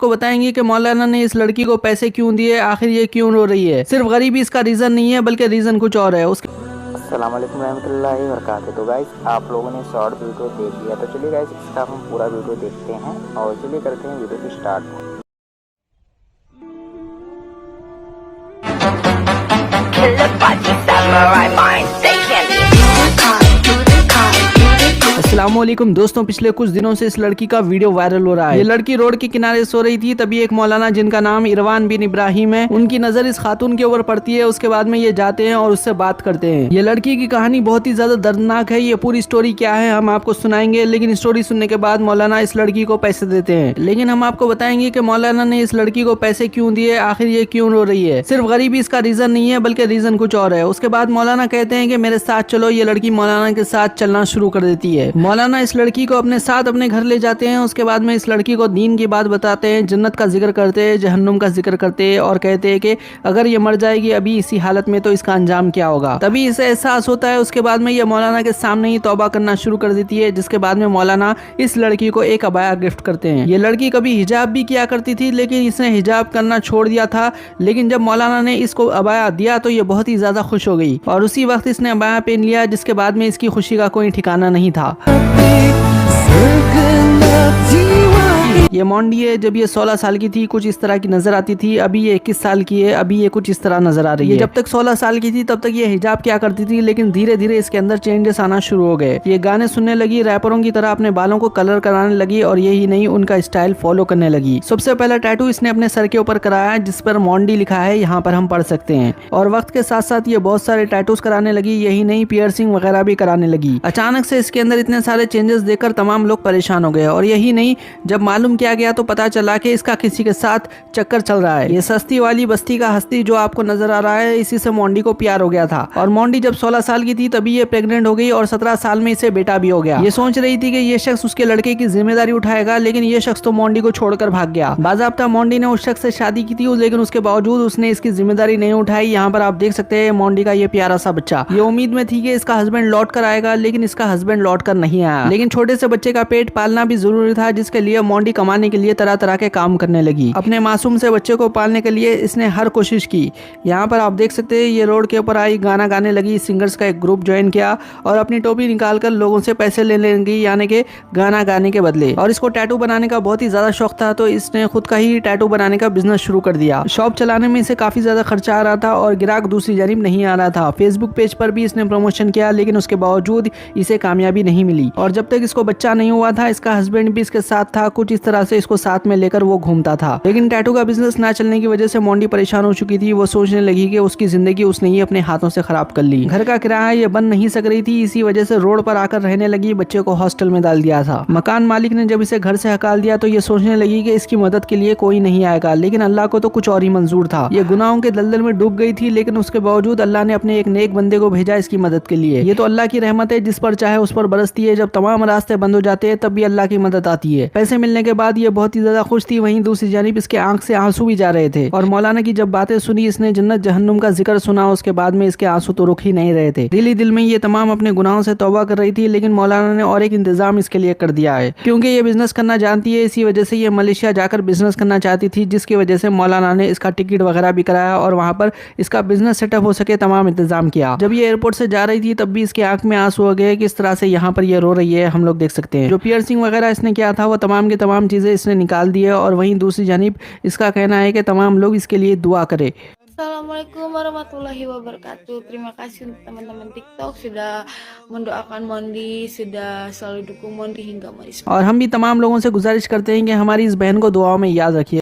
आपको बताएंगे कि मौलाना ने इस लड़की को पैसे क्यों दिए, आखिर ये क्यों रो रही है। सिर्फ गरीबी इसका रीजन नहीं है बल्कि रीजन कुछ और है। उसके अस्सलाम वालेकुम रहमतुल्लाहि व बरकातहू। तो गाइस आप लोगों ने शॉर्ट वीडियो देख लिया, तो चलिए गाइस इसका हम पूरा वीडियो देखते हैं और चलिए करते हैं वीडियो को स्टार्ट। अस्सलामुअलैकुम दोस्तों, पिछले कुछ दिनों से इस लड़की का वीडियो वायरल हो रहा है। ये लड़की रोड के किनारे सो रही थी, तभी एक मौलाना जिनका नाम इरवान बिन इब्राहिम है, उनकी नजर इस खातून के ऊपर पड़ती है। उसके बाद में ये जाते हैं और उससे बात करते हैं। ये लड़की की कहानी बहुत ही ज्यादा दर्दनाक है। ये पूरी स्टोरी क्या है हम आपको सुनाएंगे, लेकिन स्टोरी सुनने के बाद मौलाना इस लड़की को पैसे देते हैं। लेकिन हम आपको बताएंगे कि मौलाना ने इस लड़की को पैसे क्यों दिए, आखिर ये क्यों रो रही है। सिर्फ गरीबी इसका रीजन नहीं है बल्कि रीजन कुछ और है। उसके बाद मौलाना कहते हैं कि मेरे साथ चलो। ये लड़की मौलाना के साथ चलना शुरू कर देती है। मौलाना इस लड़की को अपने साथ अपने घर ले जाते हैं। उसके बाद में इस लड़की को दीन की बात बताते हैं, जन्नत का जिक्र करते हैं, जहन्नुम का जिक्र करते हैं और कहते हैं कि अगर ये मर जाएगी अभी इसी हालत में तो इसका अंजाम क्या होगा। तभी इसे एहसास होता है। उसके बाद में ये मौलाना के सामने ही तौबा करना शुरू कर देती है, जिसके बाद में मौलाना इस लड़की को एक अबाया गिफ्ट करते हैं। ये लड़की कभी हिजाब भी किया करती थी, लेकिन इसने हिजाब करना छोड़ दिया था। लेकिन जब मौलाना ने इसको अबाया दिया तो ये बहुत ही ज्यादा खुश हो गई और उसी वक्त इसने अबाया पहन लिया, जिसके बाद में इसकी खुशी का कोई ठिकाना नहीं था। ये मोंडी है, जब ये 16 साल की थी कुछ इस तरह की नजर आती थी। अभी ये 21 साल की है, अभी ये कुछ इस तरह नजर आ रही है। जब तक 16 साल की थी तब तक ये हिजाब क्या करती थी, लेकिन धीरे धीरे इसके अंदर चेंजेस आना शुरू हो गए। ये गाने सुनने लगी, रैपरों की तरह अपने बालों को कलर कराने लगी और यही नहीं उनका स्टाइल फॉलो करने लगी। सबसे पहला टैटू इसने अपने सर के ऊपर कराया, जिस पर मोंडी लिखा है, यहाँ पर हम पढ़ सकते हैं। और वक्त के साथ साथ ये बहुत सारे टैटूज कराने लगी, यही नहीं पियर्सिंग वगैरह भी कराने लगी। अचानक से इसके अंदर इतने सारे चेंजेस देखकर तमाम लोग परेशान हो गए और यही नहीं, जब मालूम किया गया तो पता चला कि इसका किसी के साथ चक्कर चल रहा है। ये सस्ती वाली बस्ती का हस्ती जो आपको नजर आ रहा है, इसी से मोंडी को प्यार हो गया था। और मोंडी जब 16 साल की थी तभी ये प्रेग्नेंट हो गई और 17 साल में इसे बेटा भी हो गया। ये सोच रही थी कि ये शख्स उसके लड़के की जिम्मेदारी उठाएगा, लेकिन ये शख्स तो मोंडी को छोड़कर भाग गया। बाज़ाब्ता मोंडी ने उस शख्स से शादी की थी, लेकिन उसके बावजूद उसने इसकी जिम्मेदारी नहीं उठाई। यहाँ पर आप देख सकते हैं मोंडी का ये प्यारा सा बच्चा। ये उम्मीद में थी कि इसका हस्बैंड लौट कर आएगा, लेकिन इसका हस्बैंड लौट कर नहीं आया। लेकिन छोटे से बच्चे का पेट पालना भी जरूरी था, जिसके लिए मोंडी कमाने के लिए तरह तरह के काम करने लगी। अपने मासूम से बच्चे को पालने के लिए इसने हर कोशिश की। यहाँ पर आप देख सकते हैं ये रोड के ऊपर आई, गाना गाने लगी, सिंगर्स का एक ग्रुप ज्वाइन किया और अपनी टोपी निकालकर लोगों से पैसे लेने लगी, यानी कि गाना गाने के बदले। और इसको टैटू बनाने का बहुत ही ज्यादा शौक था, तो इसने खुद का ही टैटू बनाने का बिजनेस शुरू कर दिया। शॉप चलाने में इसे काफी ज्यादा खर्चा आ रहा था और ग्राहक दूसरी जानिब नहीं आ रहा था। फेसबुक पेज पर भी इसने प्रमोशन किया, लेकिन उसके बावजूद इसे कामयाबी नहीं मिली। और जब तक इसको बच्चा नहीं हुआ था, इसका हस्बैंड भी इसके साथ था। कुछ इस तरह से इसको साथ में लेकर वो घूमता था। लेकिन टैटू का बिजनेस ना चलने की वजह से मोंडी परेशान हो चुकी थी। वो सोचने लगी कि उसकी जिंदगी उसने ही अपने हाथों से खराब कर ली। घर का किराया ये बन नहीं सक रही थी, इसी वजह से रोड पर आकर रहने लगी। बच्चे को हॉस्टल में डाल दिया था। मकान मालिक ने जब इसे घर से हकाल दिया तो ये सोचने लगी कि इसकी मदद के लिए कोई नहीं आएगा, लेकिन अल्लाह को तो कुछ और ही मंजूर था। ये गुनाहों के दलदल में डूब गई थी, लेकिन उसके बावजूद अल्लाह ने अपने एक नेक बंदे को भेजा इसकी मदद के लिए। ये तो अल्लाह की रहमत है, जिस पर चाहे उस पर बरसती है। जब तमाम रास्ते बंद हो जाते हैं तब भी अल्लाह की मदद आती है। पैसे मिलने के बाद ये बहुत ही ज्यादा खुश थी। वहीं दूसरी जानिब इसके आंख से आंसू भी जा रहे थे। और मौलाना की जब बातें सुनी, इसने जन्नत जहन्नुम का जिक्र सुना, उसके बाद में इसके आंसू तो रुक ही नहीं रहे थे। दिल ही दिल में ये तमाम अपने गुनाहों से तौबा कर रही थी, लेकिन मौलाना ने और एक इंतजाम इसके लिए कर दिया है। क्योंकि ये बिजनेस करना जानती है, इसी वजह से ये मलेशिया जाकर बिजनेस करना चाहती थी, जिसकी वजह से मौलाना ने इसका टिकट वगैरह भी कराया और वहाँ पर इसका बिजनेस सेटअप हो सके तमाम इंतजाम किया। जब ये एयरपोर्ट से जा रही थी तब भी इसके आंख में आंसू हो गए। किस तरह से यहाँ पर ये रो रही है हम लोग देख सकते हैं। जो पियर्सिंग वगैरह इसने किया था वो तमाम की तमाम चीजें इसने निकाल दी है। और वहीं दूसरी जानिब इसका कहना है कि तमाम लोग इसके लिए दुआ करें। Assalamualaikum warahmatullahi wabarakatuh. Terima kasih untuk teman-teman TikTok sudah mendoakan Mondi, sudah selalu dukung Mondi hingga Mondi. और हम भी तमाम लोगों से गुजारिश करते हैं कि हमारी इस बहन को दुआओं में याद रखिए।